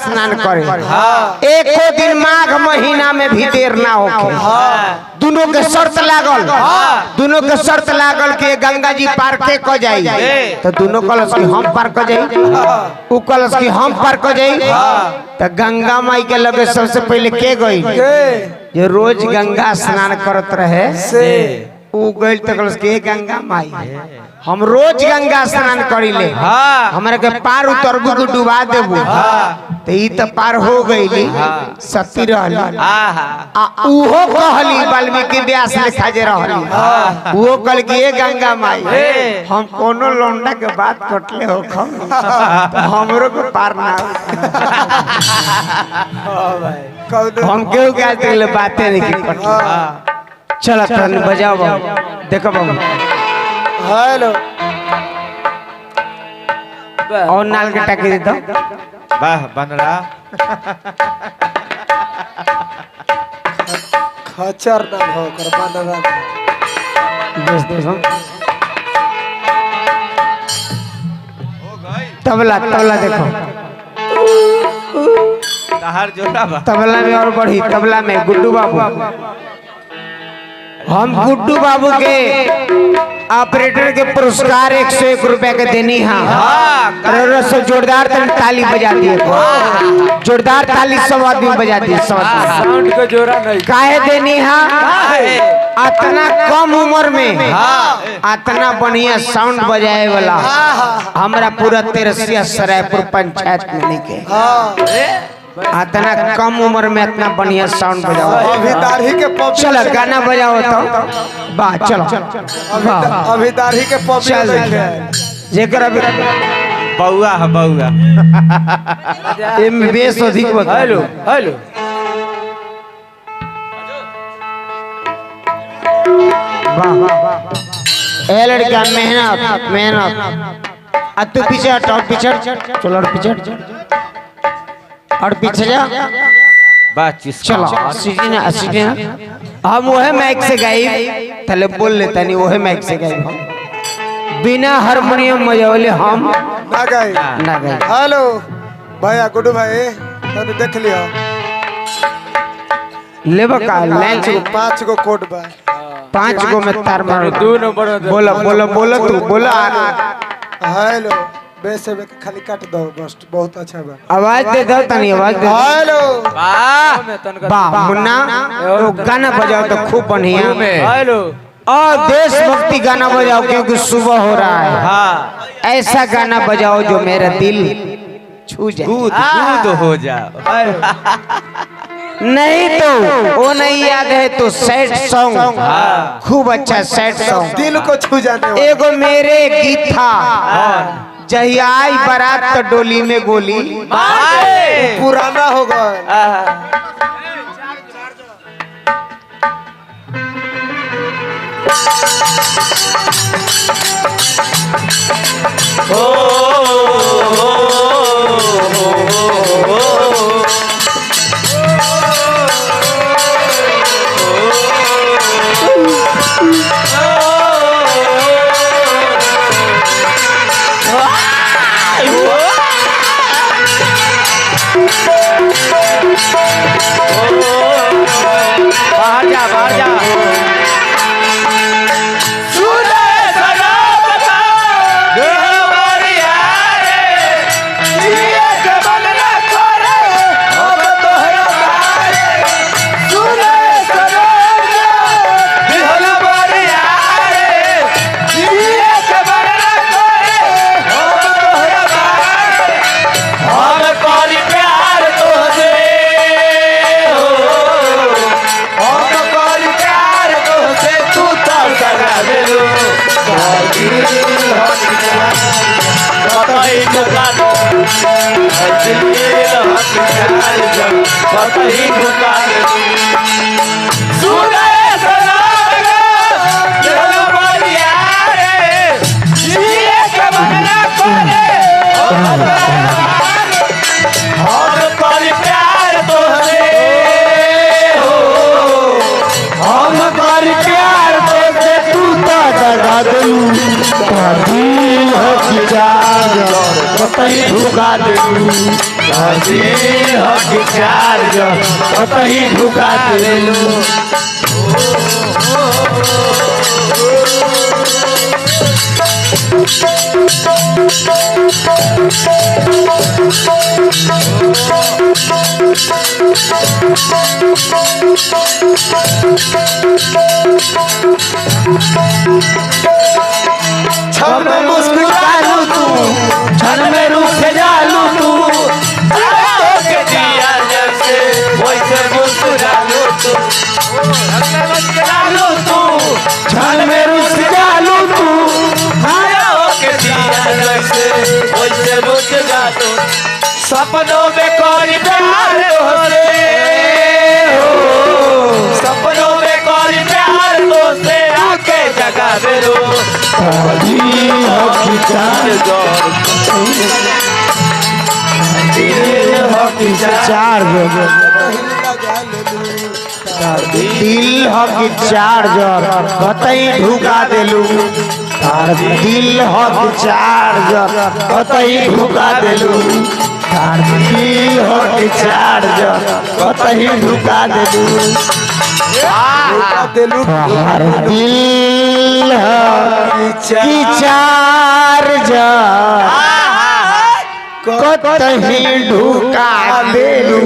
स्नान करे। एको दिन माघ महीना में भी देर ना होके। दोनों के शर्त लागल, दोनों के शर्त लागल कि गंगा जी पार के को जाई, तो दोनों कलश की हम पार को जाई, उ कलश की हम पार को जाई। तो गंगा माई के लगे सबसे पहले के गई जो रोज गंगा स्नान करत रहे उ गइल तो कलश के गंगा माई हम रोज गंगा स्नान करी ले, हमरा के पार उतरबू के डुबा देबू। तो ई तो पार हो गईली, सती रहली आ उहो कहली वाल्मीकि व्यास लिखा जे रहली, वो कल कि ए गंगा माई हम कोनो लौंडा के बात कटले हो खम तो हमरो के पार ना हम केहू के आज बातें नहीं कटले। चलो तन बजाओ बाबू, देखो बाबू हेलो और नाल के टाके दे दो। वाह बनरा खचर ना हो कर बनरा बस देखो तबला तबला देखो तहार जोड़ा बा तबला में और बढ़ी, तबला में गुड्डू बाबू। हम गुड्डू बाबू के ऑपरेटर के पुरस्कार 101 रुपए के देनी है। से जोरदार ताली बजा दिए, जोरदार ताली सब आदमी बजा दिए, साउंड का जोरा नहीं काहे देनी है। इतना कम उम्र में इतना बढ़िया साउंड बजाए वाला हमरा पूरा तेरसिया सरायपुर पंचायत में नहीं के। इतना कम उम्र में इतना बढ़िया साउंड बजाओ। अभी दाढ़ी के पब चलो गाना बजाओ तो वाह चलो अभी दाढ़ी के पब चल जेकर अभी बउआ है बउआ एम बेस अधिक बता। हेलो हेलो वाह ए लड़का मेहनत मेहनत आ तू पीछे हट और पीछे हट, चलो और पीछे हट और पीछे जा। बातचीत चलो सीधी हम वह माइक से गाई तले बोल लेता नहीं, वह माइक से गाई हम बिना हारमोनियम बजावले हम ना गए ना गाई। हेलो भैया गुड्डू भाई तने देख लियो लेबो का लाइन से 5 गो कोड बा 5 गो में तार मारो। दोनों बड़ा बोलो बोलो बोलो तू बोलो हेलो वैसे खाली काट दो बस बहुत अच्छा बा। आवाज दे दो तनी आवाज दे। हेलो वाह मुन्ना तो गाना बजाओ तो खूब बढ़िया। हेलो और देशभक्ति गाना बजाओ क्योंकि सुबह हो रहा है। ऐसा गाना बजाओ जो मेरा दिल छू जाए। कूद हो जाओ। नहीं तो वो नहीं याद है तो सैड सॉन्ग खूब अच्छा सैड सॉन्ग दिल को छू जाने वाला। एगो मेरे गीत था जहिया आई बारात तो डोली में गोली पुराना हो गया। बाहर जा बाहर जा। कतही ढुका देलू दिल हकी चार्ज कतही ढुका देलू क्षण में मुस्कुरा लूं तू, क्षण में रूठ जालू तू के दिया जैसे वैसे मुस्कुरा लो तू मुस्कुरा लो तू क्षण में रूठ जालू तू के दिया जैसे वैसे मुस्कुरा लो सपनों में कोई प्यार होते सपनों में कोई प्यार होते आके जगा दे लो दिल हकी चार्ज दिल हकी चार्ज दिल हकी चार्जर कतई ढुका देलू तार दिल हकी चार्जर कतई ढुका देलू तार दिल हकी चार्जर कतई ढुका देलू दिलू तार दिल हकी चार्जर कतई ढुका देलू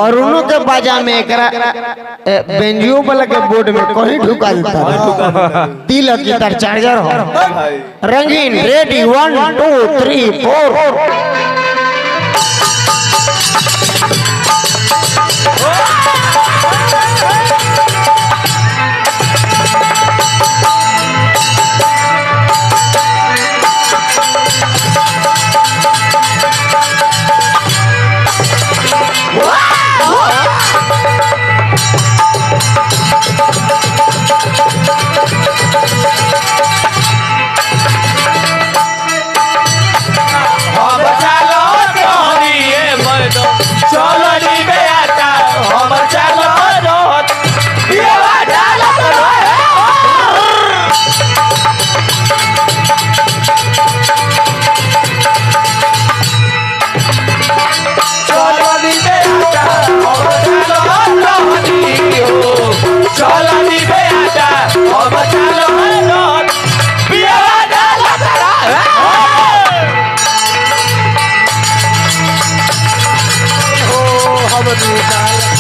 अरुणों के बाजा में एकरा बेंजियो वाला के बोर्ड में कहीं ढुका देता है दिल की तार चार्जर हो रंगीन रेडी 1 2 3 4 हम